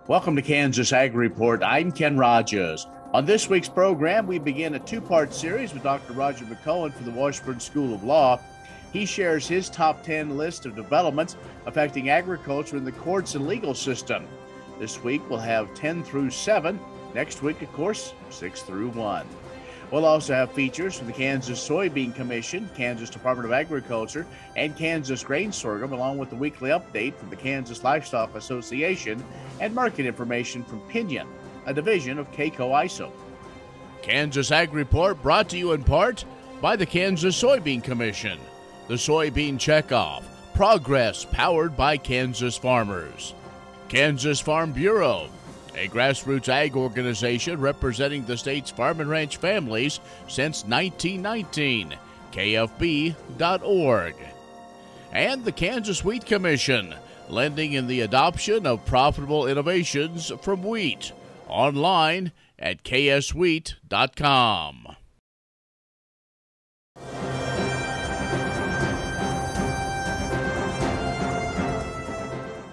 Welcome to Kansas Ag Report. I'm Ken Rogers. On this week's program, we begin a two-part series with Dr. Roger McEowen from the Washburn School of Law. He shares his top 10 list of developments affecting agriculture in the courts and legal system. This week, we'll have 10 through 7. Next week, of course, 6 through 1. We'll also have features from the Kansas Soybean Commission, Kansas Department of Agriculture, and Kansas Grain Sorghum, along with the weekly update from the Kansas Livestock Association and market information from Pinion, a division of K-Coe Isom. Kansas Ag Report brought to you in part by the Kansas Soybean Commission, the Soybean Checkoff, progress powered by Kansas farmers. Kansas Farm Bureau, a grassroots ag organization representing the state's farm and ranch families since 1919, kfb.org. And the Kansas Wheat Commission, lending in the adoption of profitable innovations from wheat, online at kswheat.com.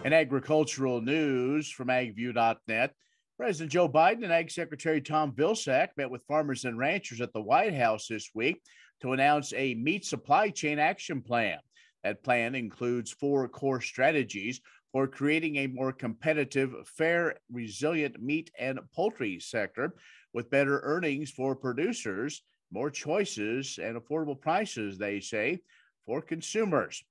In agricultural news from agview.net, President Joe Biden and Ag Secretary Tom Vilsack met with farmers and ranchers at the White House this week to announce a meat supply chain action plan. That plan includes 4 core strategies for creating a more competitive, fair, resilient meat and poultry sector with better earnings for producers, more choices, and affordable prices, they say, for consumers.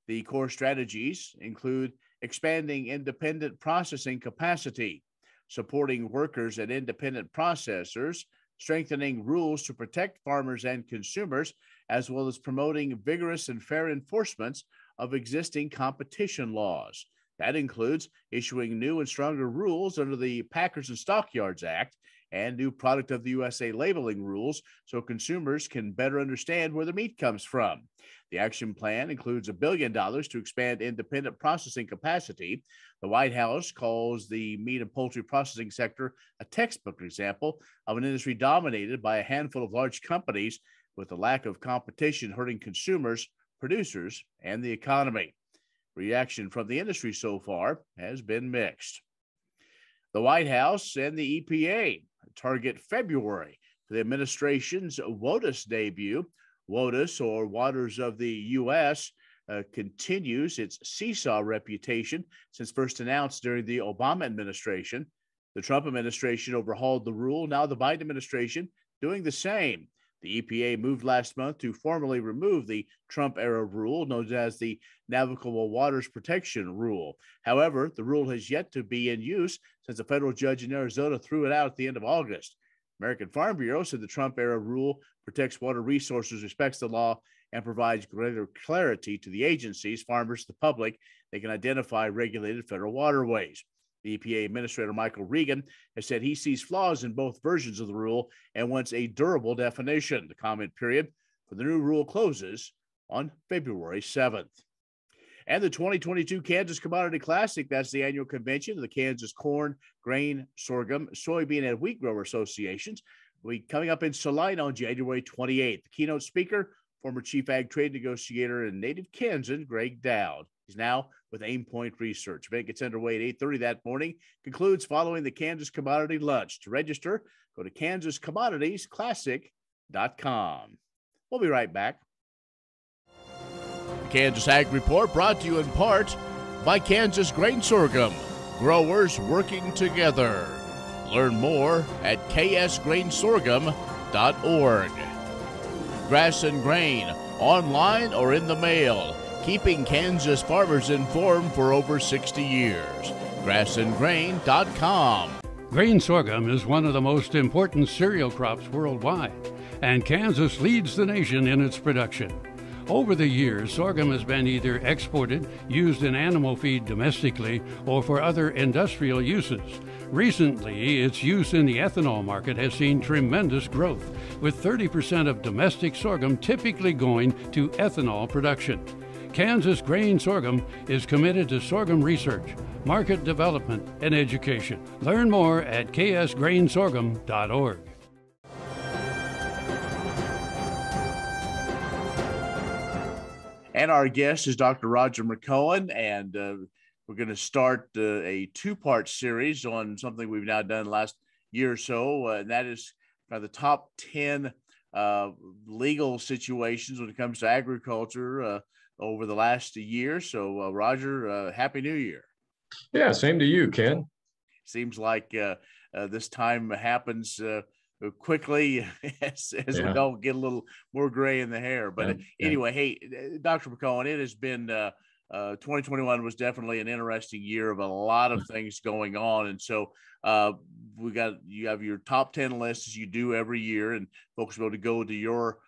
The core strategies include expanding independent processing capacity, supporting workers and independent processors, strengthening rules to protect farmers and consumers, as well as promoting vigorous and fair enforcements of existing competition laws. That includes issuing new and stronger rules under the Packers and Stockyards Act and new Product of the USA labeling rules so consumers can better understand where the meat comes from. The action plan includes $1 billion to expand independent processing capacity. The White House calls the meat and poultry processing sector a textbook example of an industry dominated by a handful of large companies with a lack of competition hurting consumers, producers, and the economy. Reaction from the industry so far has been mixed. The White House and the EPA target February for the administration's WOTUS debut. WOTUS, or Waters of the U.S., continues its seesaw reputation since first announced during the Obama administration. The Trump administration overhauled the rule. Now the Biden administration doing the same. The EPA moved last month to formally remove the Trump-era rule known as the Navigable Waters Protection Rule. However, the rule has yet to be in use since a federal judge in Arizona threw it out at the end of August. American Farm Bureau said the Trump-era rule protects water resources, respects the law, and provides greater clarity to the agencies, farmers, the public. They can identify regulated federal waterways. The EPA Administrator Michael Regan has said he sees flaws in both versions of the rule and wants a durable definition. The comment period for the new rule closes on February 7th. And the 2022 Kansas Commodity Classic, that's the annual convention of the Kansas Corn, Grain, Sorghum, Soybean, and Wheat Grower Associations, will be coming up in Salina on January 28th. The keynote speaker, former Chief Ag Trade Negotiator and native Kansan, Greg Dowd. He's now with Aimpoint Research. Event gets underway at 8:30 that morning, concludes following the Kansas Commodity Lunch. To register, go to kansascommoditiesclassic.com. We'll be right back. The Kansas Ag Report brought to you in part by Kansas Grain Sorghum, growers working together. Learn more at ksgrainsorghum.org. Grass and Grain, online or in the mail, keeping Kansas farmers informed for over 60 years. grassandgrain.com. Grain sorghum is one of the most important cereal crops worldwide, and Kansas leads the nation in its production. Over the years, sorghum has been either exported, used in animal feed domestically, or for other industrial uses. Recently, its use in the ethanol market has seen tremendous growth, with 30% of domestic sorghum typically going to ethanol production. Kansas Grain Sorghum is committed to sorghum research, market development, and education. Learn more at ksgrainsorghum.org. And our guest is Dr. Roger McEowen, and we're going to start a two-part series on something we've now done the last year or so, and that is the top 10 legal situations when it comes to agriculture over the last year. So, Roger, Happy New Year. Yeah, same to you, Ken. Seems like this time happens quickly as we all get a little more gray in the hair. But anyway, hey, Dr. McEowen, it has been 2021 was definitely an interesting year of a lot of things going on. And so you have your top 10 lists as you do every year, and folks will be able to go to your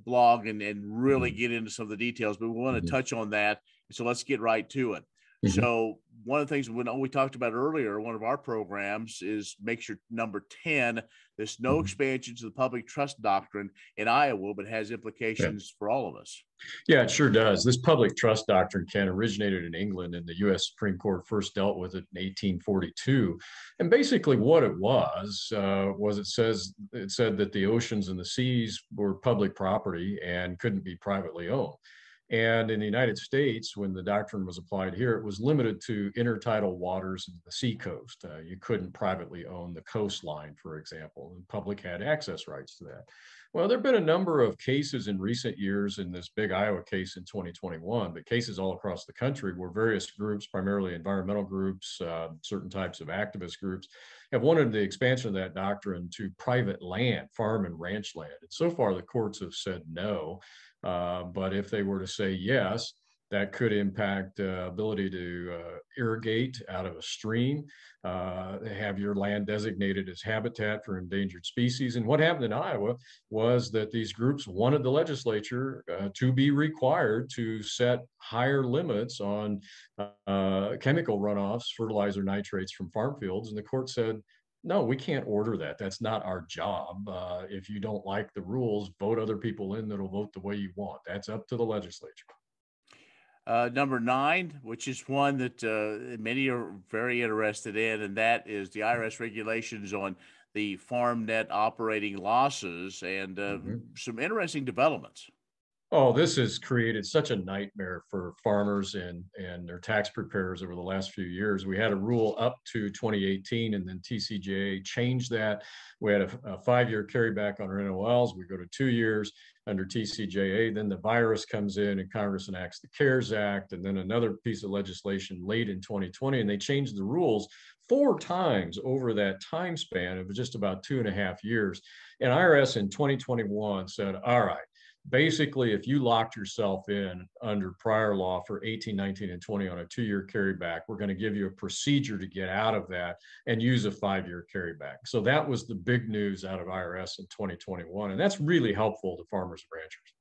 blog and really get into some of the details, but we want to touch on that. So let's get right to it. So one of the things we talked about earlier, one of our programs is make sure number 10, there's no expansion to the public trust doctrine in Iowa, but has implications for all of us. Yeah, it sure does. This public trust doctrine, Ken, originated in England, and the U.S. Supreme Court first dealt with it in 1842. And basically what it was it said that the oceans and the seas were public property and couldn't be privately owned. And in the United States, when the doctrine was applied here, it was limited to intertidal waters and the seacoast. You couldn't privately own the coastline, for example, and public had access rights to that. Well, there have been a number of cases in recent years in this big Iowa case in 2021, but cases all across the country where various groups, primarily environmental groups, certain types of activist groups, have wanted the expansion of that doctrine to private land, farm and ranch land. And so far, the courts have said no. But if they were to say yes, that could impact ability to irrigate out of a stream, have your land designated as habitat for endangered species. And what happened in Iowa was that these groups wanted the legislature to be required to set higher limits on chemical runoffs, fertilizer, nitrates from farm fields. And the court said, no, we can't order that. That's not our job. If you don't like the rules, vote other people in that'll vote the way you want. That's up to the legislature. Number 9, which is one that many are very interested in, and that is the IRS regulations on the farm net operating losses and some interesting developments. Oh, this has created such a nightmare for farmers and their tax preparers over the last few years. We had a rule up to 2018, and then TCJA changed that. We had a 5-year carryback on our NOLs. We go to 2 years under TCJA. Then the virus comes in and Congress enacts the CARES Act, and then another piece of legislation late in 2020, and they changed the rules 4 times over that time span of just about 2.5 years. And IRS in 2021 said, all right, basically, if you locked yourself in under prior law for 18, 19, and 20 on a 2-year carryback, we're going to give you a procedure to get out of that and use a 5-year carryback. So that was the big news out of IRS in 2021, and that's really helpful to farmers and ranchers.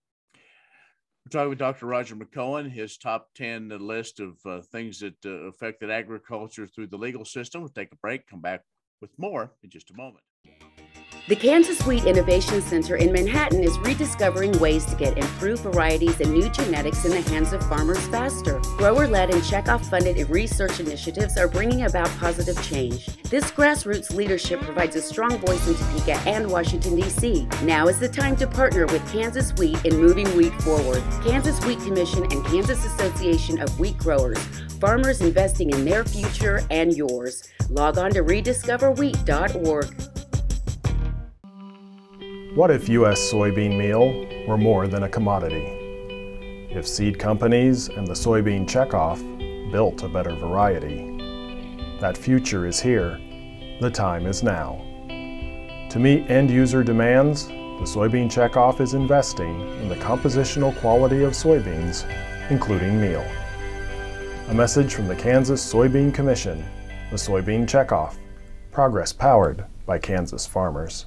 We're talking with Dr. Roger McEowen, his top 10 list of things that affected agriculture through the legal system. We'll take a break, come back with more in just a moment. The Kansas Wheat Innovation Center in Manhattan is rediscovering ways to get improved varieties and new genetics in the hands of farmers faster. Grower-led and checkoff-funded research initiatives are bringing about positive change. This grassroots leadership provides a strong voice in Topeka and Washington, D.C. Now is the time to partner with Kansas Wheat in moving wheat forward. Kansas Wheat Commission and Kansas Association of Wheat Growers. Farmers investing in their future and yours. Log on to rediscoverwheat.org. What if U.S. soybean meal were more than a commodity? If seed companies and the soybean checkoff built a better variety? That future is here. The time is now. To meet end-user demands, the soybean checkoff is investing in the compositional quality of soybeans, including meal. A message from the Kansas Soybean Commission, the soybean checkoff. Progress powered by Kansas farmers.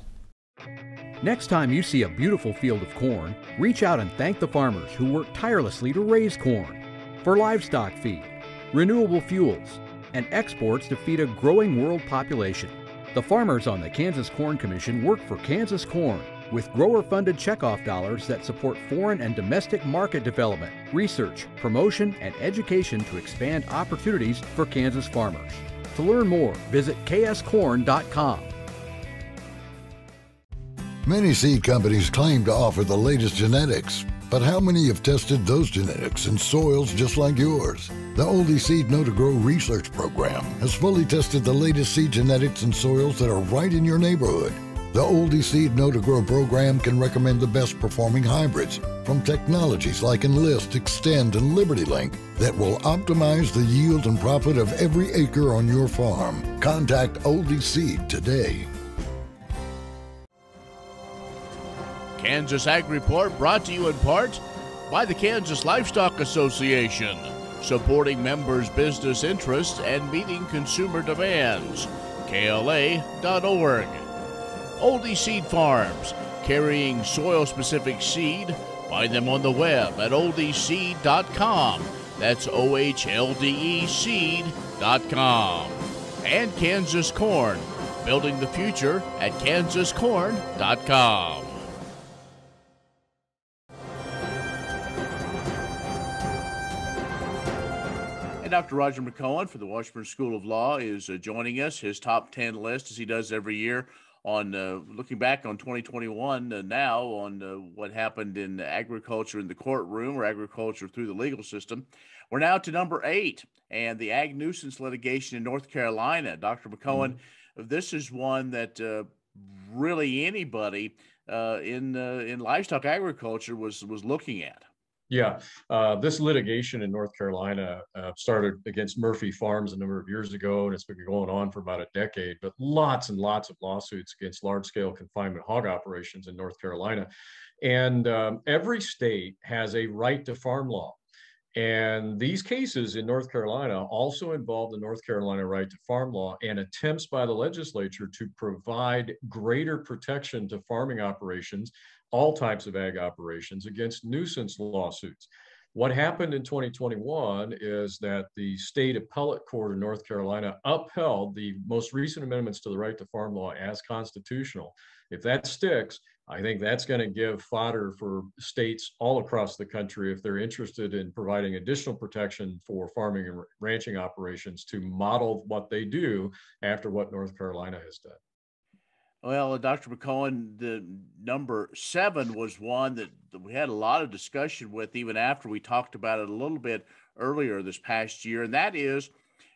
Next time you see a beautiful field of corn, reach out and thank the farmers who work tirelessly to raise corn for livestock feed, renewable fuels, and exports to feed a growing world population. The farmers on the Kansas Corn Commission work for Kansas corn with grower-funded checkoff dollars that support foreign and domestic market development, research, promotion, and education to expand opportunities for Kansas farmers. To learn more, visit kscorn.com. Many seed companies claim to offer the latest genetics, But how many have tested those genetics in soils just like yours? The Oldie Seed Know to Grow research program has fully tested the latest seed genetics in soils that are right in your neighborhood. The Oldie Seed Know to Grow program can recommend the best performing hybrids from technologies like Enlist, Extend, and Liberty Link that will optimize the yield and profit of every acre on your farm. Contact Oldie Seed today. Kansas Ag Report brought to you in part by the Kansas Livestock Association, supporting members' business interests and meeting consumer demands. KLA.org. Oldie Seed Farms, carrying soil-specific seed. Find them on the web at oldieseed.com. That's OHLDE seed.com. And Kansas Corn, building the future at kansascorn.com. And Dr. Roger McEowen for the Washburn School of Law is joining us. His top 10 list, as he does every year, on looking back on 2021 now on what happened in agriculture in the courtroom or agriculture through the legal system. We're now to number 8 and the ag nuisance litigation in North Carolina. Dr. McEowen, this is one that really anybody in livestock agriculture was looking at. Yeah, this litigation in North Carolina started against Murphy Farms a number of years ago, and it's been going on for about a decade, but lots and lots of lawsuits against large-scale confinement hog operations in North Carolina. And every state has a right to farm law. And these cases in North Carolina also involve the North Carolina right to farm law and attempts by the legislature to provide greater protection to farming operations, all types of ag operations, against nuisance lawsuits. What happened in 2021 is that the state appellate court in North Carolina upheld the most recent amendments to the right to farm law as constitutional. If that sticks, I think that's going to give fodder for states all across the country if they're interested in providing additional protection for farming and ranching operations to model what they do after what North Carolina has done. Well, Dr. McEowen, the number 7 was one that we had a lot of discussion with even after we talked about it a little bit earlier this past year, and that is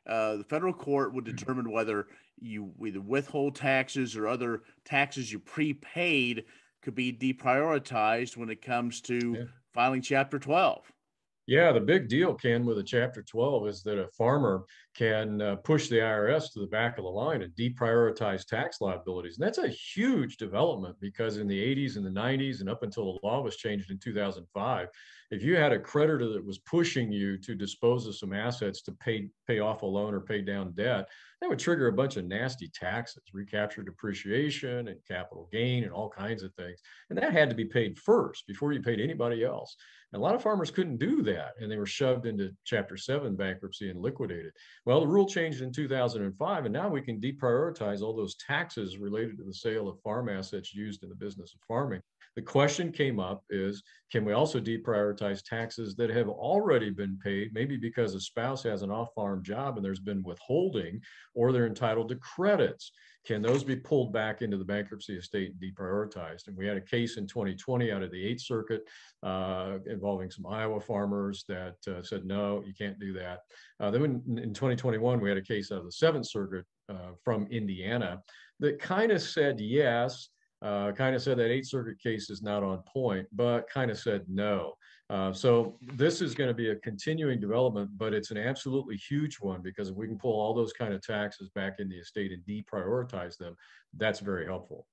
the federal court would determine whether you either withhold taxes or other taxes you prepaid could be deprioritized when it comes to filing Chapter 12. Yeah, the big deal, Ken, with a Chapter 12 is that a farmer can push the IRS to the back of the line and deprioritize tax liabilities. And that's a huge development because in the 80s and the 90s and up until the law was changed in 2005, if you had a creditor that was pushing you to dispose of some assets to pay off a loan or pay down debt, that would trigger a bunch of nasty taxes, recapture depreciation and capital gain and all kinds of things. And that had to be paid first before you paid anybody else. And a lot of farmers couldn't do that, and they were shoved into Chapter 7 bankruptcy and liquidated. Well, the rule changed in 2005, and now we can deprioritize all those taxes related to the sale of farm assets used in the business of farming. The question came up is, can we also deprioritize taxes that have already been paid, maybe because a spouse has an off-farm job and there's been withholding, or they're entitled to credits? Can those be pulled back into the bankruptcy estate and deprioritized? And we had a case in 2020 out of the 8th Circuit involving some Iowa farmers that said, no, you can't do that. Then in 2021, we had a case out of the 7th Circuit from Indiana that kind of said yes, kind of said that 8th Circuit case is not on point, but kind of said no. So this is going to be a continuing development, but it's an absolutely huge one, because if we can pull all those kind of taxes back in the estate and deprioritize them, that's very helpful.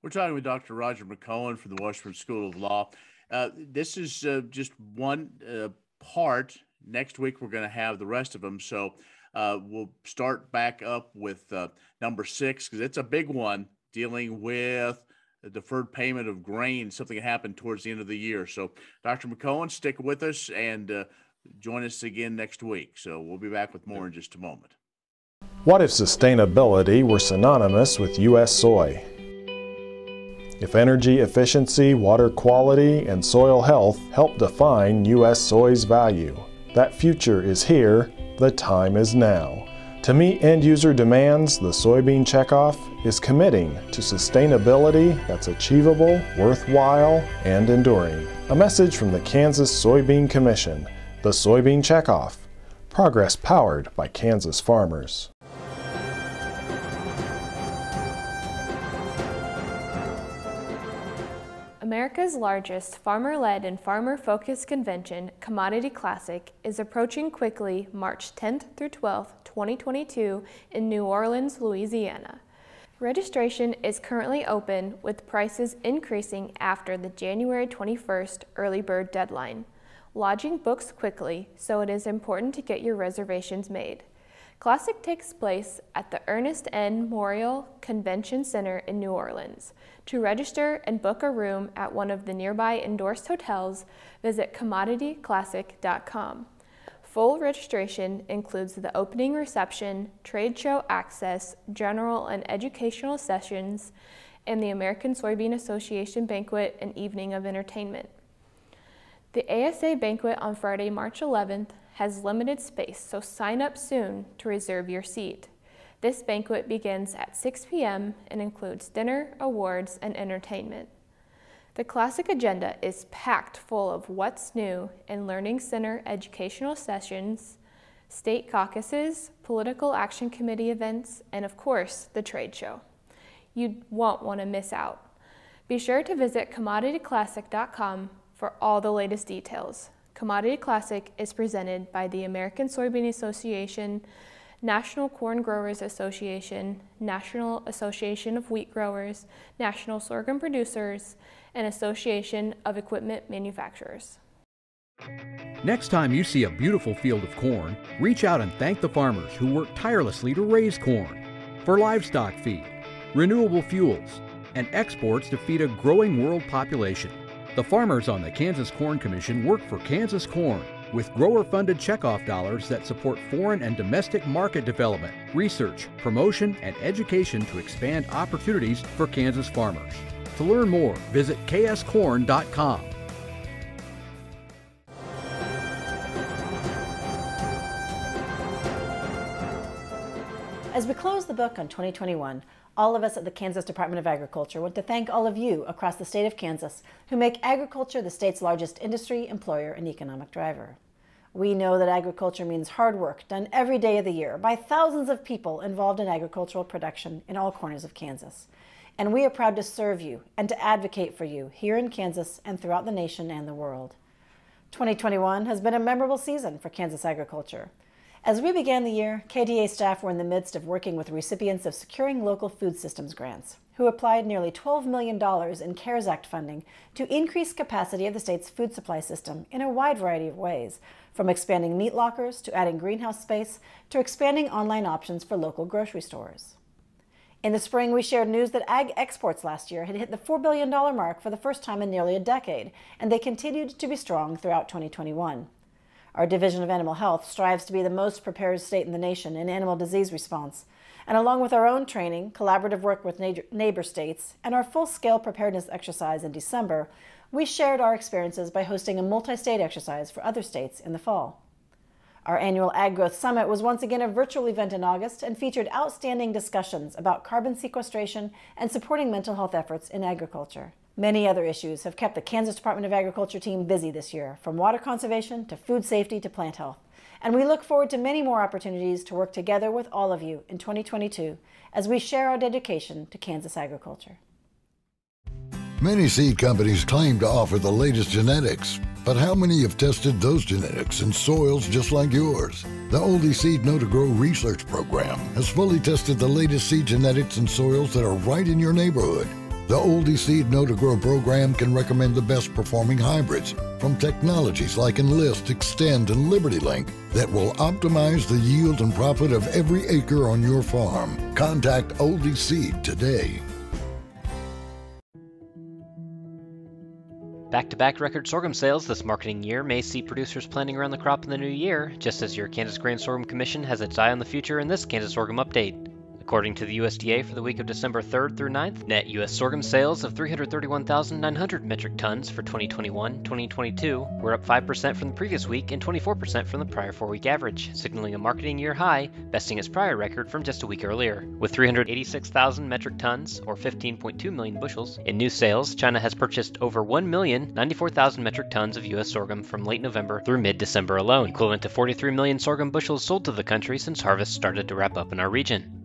We're talking with Dr. Roger McEowen from the Washburn School of Law. This is just one part. Next week, we're going to have the rest of them. So we'll start back up with number 6, because it's a big one, dealing with the deferred payment of grain, something that happened towards the end of the year. So Dr. McEowen, stick with us and join us again next week. So we'll be back with more in just a moment. What if sustainability were synonymous with U.S. soy? If energy efficiency, water quality, and soil health help define U.S. soy's value, that future is here, the time is now. To meet end-user demands, the Soybean Checkoff is committing to sustainability that's achievable, worthwhile, and enduring. A message from the Kansas Soybean Commission, the Soybean Checkoff, progress powered by Kansas farmers. America's largest farmer-led and farmer-focused convention, Commodity Classic, is approaching quickly March 10th through 12th, 2022 in New Orleans, Louisiana. Registration is currently open with prices increasing after the January 21st early bird deadline. Lodging books quickly, so it is important to get your reservations made. Classic takes place at the Ernest N. Memorial Convention Center in New Orleans. To register and book a room at one of the nearby endorsed hotels, visit commodityclassic.com. Full registration includes the opening reception, trade show access, general and educational sessions, and the American Soybean Association banquet and evening of entertainment. The ASA banquet on Friday, March 11th has limited space, so sign up soon to reserve your seat. This banquet begins at 6 p.m. and includes dinner, awards, and entertainment. The Classic agenda is packed full of what's new and Learning Center educational sessions, state caucuses, political action committee events, and of course, the trade show. You won't want to miss out. Be sure to visit commodityclassic.com for all the latest details. Commodity Classic is presented by the American Soybean Association, National Corn Growers Association, National Association of Wheat Growers, National Sorghum Producers, and Association of Equipment Manufacturers. Next time you see a beautiful field of corn, reach out and thank the farmers who work tirelessly to raise corn for livestock feed, renewable fuels, and exports to feed a growing world population. The farmers on the Kansas Corn Commission work for Kansas Corn with grower-funded checkoff dollars that support foreign and domestic market development, research, promotion, and education to expand opportunities for Kansas farmers. To learn more, visit kscorn.com. As we close the book on 2021, all of us at the Kansas Department of Agriculture want to thank all of you across the state of Kansas who make agriculture the state's largest industry, employer, and economic driver. We know that agriculture means hard work done every day of the year by thousands of people involved in agricultural production in all corners of Kansas. And we are proud to serve you and to advocate for you here in Kansas and throughout the nation and the world. 2021 has been a memorable season for Kansas agriculture. As we began the year, KDA staff were in the midst of working with recipients of Securing Local Food Systems grants, who applied nearly $12 million in CARES Act funding to increase capacity of the state's food supply system in a wide variety of ways, from expanding meat lockers to adding greenhouse space to expanding online options for local grocery stores. In the spring, we shared news that ag exports last year had hit the $4 billion mark for the first time in nearly a decade, and they continued to be strong throughout 2021. Our Division of Animal Health strives to be the most prepared state in the nation in animal disease response. And along with our own training, collaborative work with neighbor states, and our full-scale preparedness exercise in December, we shared our experiences by hosting a multi-state exercise for other states in the fall. Our annual Ag Growth Summit was once again a virtual event in August and featured outstanding discussions about carbon sequestration and supporting mental health efforts in agriculture. Many other issues have kept the Kansas Department of Agriculture team busy this year, from water conservation to food safety to plant health. And we look forward to many more opportunities to work together with all of you in 2022 as we share our dedication to Kansas agriculture. Many seed companies claim to offer the latest genetics, but how many have tested those genetics in soils just like yours? The Oldie Seed Know to Grow research program has fully tested the latest seed genetics in soils that are right in your neighborhood. The Oldie Seed Know to Grow program can recommend the best performing hybrids from technologies like Enlist, Extend, and Liberty Link that will optimize the yield and profit of every acre on your farm. Contact Oldie Seed today. Back-to-back record sorghum sales this marketing year may see producers planning around the crop in the new year, just as your Kansas Grain Sorghum Commission has its eye on the future in this Kansas Sorghum Update. According to the USDA, for the week of December 3rd through 9th, net U.S. sorghum sales of 331,900 metric tons for 2021-2022 were up 5% from the previous week and 24% from the prior 4-week average, signaling a marketing year high, besting its prior record from just a week earlier. With 386,000 metric tons, or 15.2 million bushels, in new sales, China has purchased over 1,094,000 metric tons of U.S. sorghum from late November through mid-December alone, equivalent to 43 million sorghum bushels sold to the country since harvest started to wrap up in our region.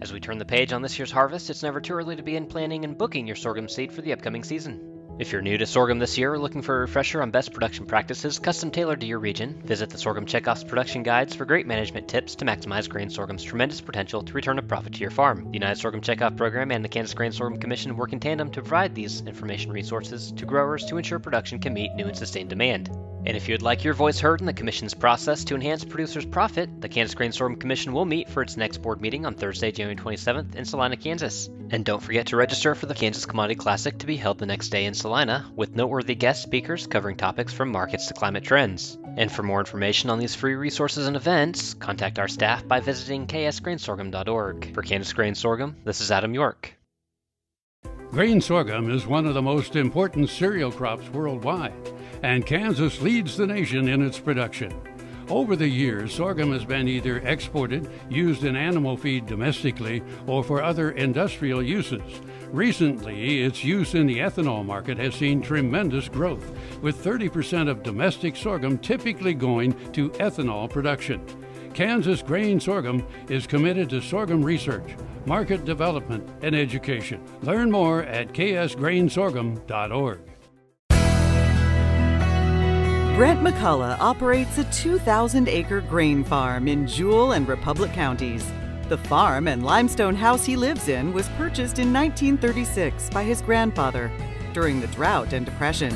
As we turn the page on this year's harvest, it's never too early to begin planning and booking your sorghum seed for the upcoming season. If you're new to sorghum this year or looking for a refresher on best production practices custom tailored to your region, visit the Sorghum Checkoff's production guides for great management tips to maximize grain sorghum's tremendous potential to return a profit to your farm. The United Sorghum Checkoff Program and the Kansas Grain Sorghum Commission work in tandem to provide these information resources to growers to ensure production can meet new and sustained demand. And if you'd like your voice heard in the Commission's process to enhance producers' profit, the Kansas Grain Sorghum Commission will meet for its next board meeting on Thursday, January 27th in Salina, Kansas. And don't forget to register for the Kansas Commodity Classic to be held the next day in Salina, with noteworthy guest speakers covering topics from markets to climate trends. And for more information on these free resources and events, contact our staff by visiting ksgrainsorghum.org. For Kansas Grain Sorghum, this is Adam York. Grain sorghum is one of the most important cereal crops worldwide, and Kansas leads the nation in its production. Over the years, sorghum has been either exported, used in animal feed domestically, or for other industrial uses. Recently, its use in the ethanol market has seen tremendous growth, with 30% of domestic sorghum typically going to ethanol production. Kansas Grain Sorghum is committed to sorghum research, market development, and education. Learn more at ksgrainsorghum.org. Brent Mccullough operates a 2,000-acre grain farm in Jewell and Republic counties. The farm and limestone house he lives in was purchased in 1936 by his grandfather during the drought and depression.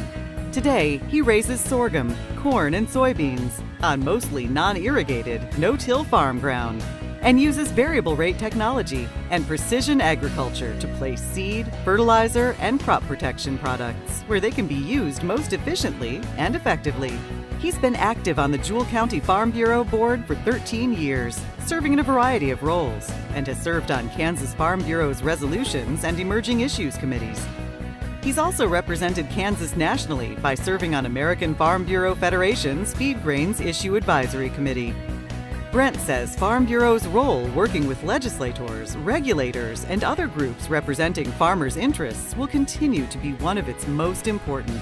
Today, he raises sorghum, corn, and soybeans on mostly non-irrigated, no-till farm ground and uses variable rate technology and precision agriculture to place seed, fertilizer, and crop protection products where they can be used most efficiently and effectively. He's been active on the Jewell County Farm Bureau Board for 13 years, serving in a variety of roles, and has served on Kansas Farm Bureau's resolutions and emerging issues committees. He's also represented Kansas nationally by serving on American Farm Bureau Federation's Feed Grains Issue Advisory Committee. Brent says Farm Bureau's role working with legislators, regulators, and other groups representing farmers' interests will continue to be one of its most important.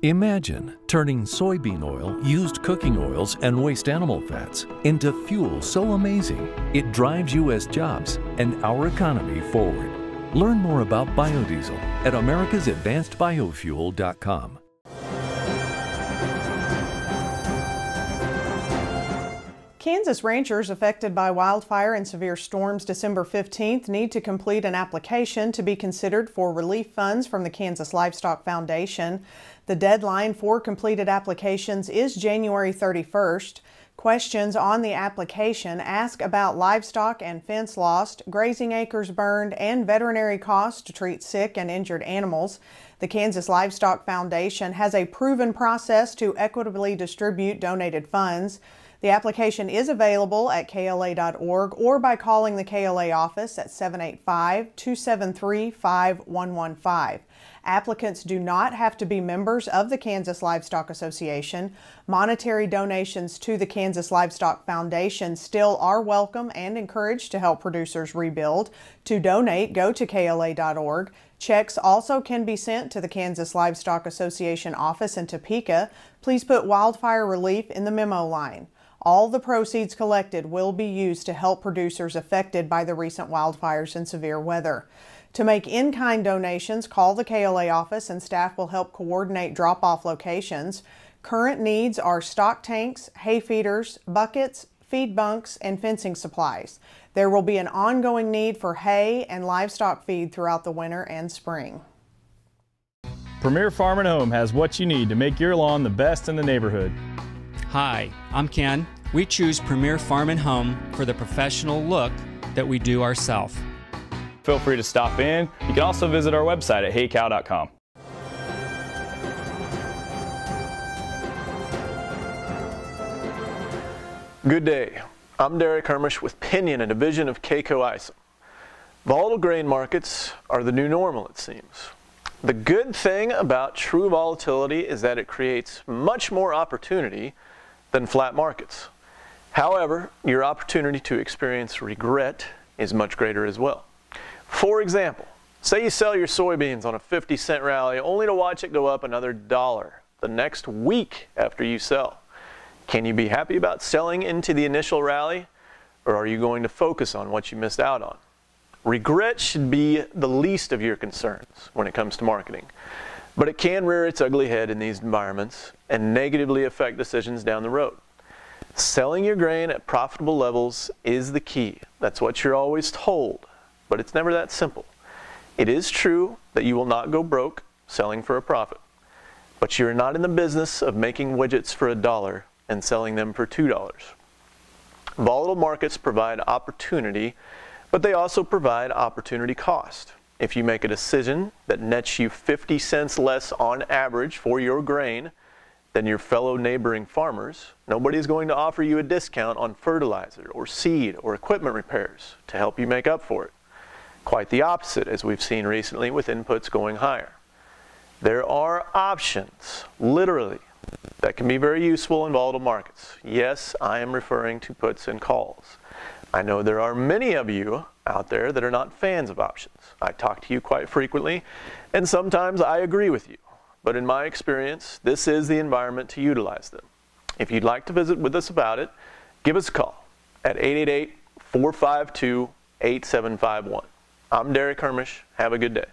Imagine turning soybean oil, used cooking oils, and waste animal fats into fuel so amazing it drives U.S. jobs and our economy forward. Learn more about biodiesel at americasadvancedbiofuel.com. Kansas ranchers affected by wildfire and severe storms December 15th need to complete an application to be considered for relief funds from the Kansas Livestock Foundation. The deadline for completed applications is January 31st. Questions on the application ask about livestock and fence lost, grazing acres burned, and veterinary costs to treat sick and injured animals. The Kansas Livestock Foundation has a proven process to equitably distribute donated funds. The application is available at KLA.org or by calling the KLA office at 785-273-5115. Applicants do not have to be members of the Kansas Livestock Association. Monetary donations to the Kansas Livestock Foundation still are welcome and encouraged to help producers rebuild. To donate, go to KLA.org. Checks also can be sent to the Kansas Livestock Association office in Topeka. Please put wildfire relief in the memo line. All the proceeds collected will be used to help producers affected by the recent wildfires and severe weather. To make in-kind donations, call the KLA office and staff will help coordinate drop-off locations. Current needs are stock tanks, hay feeders, buckets, feed bunks, and fencing supplies. There will be an ongoing need for hay and livestock feed throughout the winter and spring. Premier Farm & Home has what you need to make your lawn the best in the neighborhood. Hi, I'm Ken. We choose Premier Farm & Home for the professional look that we do ourselves. Feel free to stop in. You can also visit our website at heycow.com. Good day. I'm Derek Hermish with Pinion, a division of K-Coe Isom. Volatile grain markets are the new normal, it seems. The good thing about true volatility is that it creates much more opportunity than flat markets. However, your opportunity to experience regret is much greater as well. For example, say you sell your soybeans on a 50-cent rally only to watch it go up another $1 the next week after you sell. Can you be happy about selling into the initial rally, or are you going to focus on what you missed out on? Regret should be the least of your concerns when it comes to marketing, but it can rear its ugly head in these environments and negatively affect decisions down the road. Selling your grain at profitable levels is the key. That's what you're always told, but it's never that simple. It is true that you will not go broke selling for a profit, but you're not in the business of making widgets for $1 and selling them for $2. Volatile markets provide opportunity, but they also provide opportunity cost. If you make a decision that nets you 50 cents less on average for your grain than your fellow neighboring farmers, nobody's going to offer you a discount on fertilizer or seed or equipment repairs to help you make up for it. Quite the opposite, as we've seen recently with inputs going higher. There are options, literally, that can be very useful in volatile markets. Yes, I am referring to puts and calls. I know there are many of you out there that are not fans of options. I talk to you quite frequently, and sometimes I agree with you. But in my experience, this is the environment to utilize them. If you'd like to visit with us about it, give us a call at 888-452-8751. I'm Derek Hermish. Have a good day.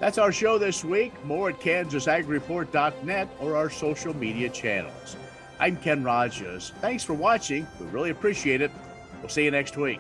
That's our show this week. More at KansasAgReport.net or our social media channels. I'm Ken Rogers. Thanks for watching. We really appreciate it. We'll see you next week.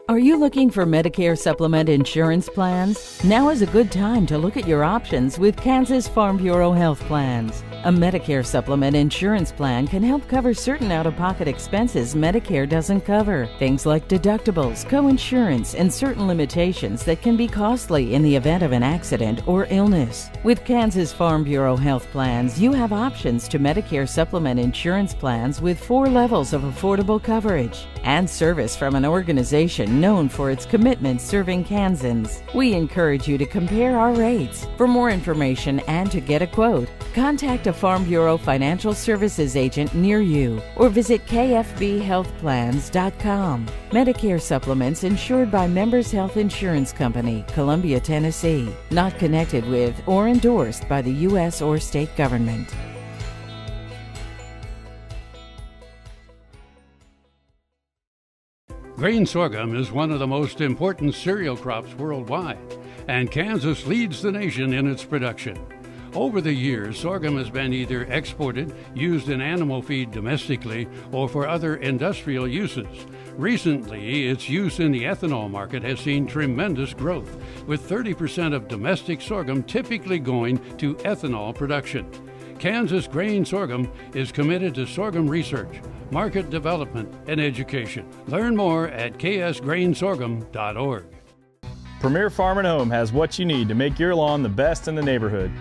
Are you looking for Medicare supplement insurance plans? Now is a good time to look at your options with Kansas Farm Bureau Health Plans. A Medicare supplement insurance plan can help cover certain out-of-pocket expenses Medicare doesn't cover. Things like deductibles, co-insurance, and certain limitations that can be costly in the event of an accident or illness. With Kansas Farm Bureau Health Plans, you have options to Medicare supplement insurance plans with 4 levels of affordable coverage and service from an organization known for its commitment serving Kansans. We encourage you to compare our rates. For more information and to get a quote, contact a Farm Bureau Financial Services agent near you or visit kfbhealthplans.com. Medicare supplements insured by Members Health Insurance Company, Columbia, Tennessee. Not connected with or endorsed by the U.S. or state government. Grain sorghum is one of the most important cereal crops worldwide, and Kansas leads the nation in its production. Over the years, sorghum has been either exported, used in animal feed domestically, or for other industrial uses. Recently, its use in the ethanol market has seen tremendous growth, with 30% of domestic sorghum typically going to ethanol production. Kansas Grain Sorghum is committed to sorghum research, market development, and education. Learn more at ksgrainsorghum.org. Premier Farm and Home has what you need to make your lawn the best in the neighborhood.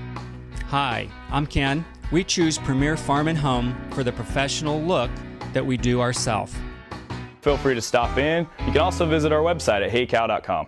Hi, I'm Ken. We choose Premier Farm and Home for the professional look that we do ourselves. Feel free to stop in. You can also visit our website at heycow.com.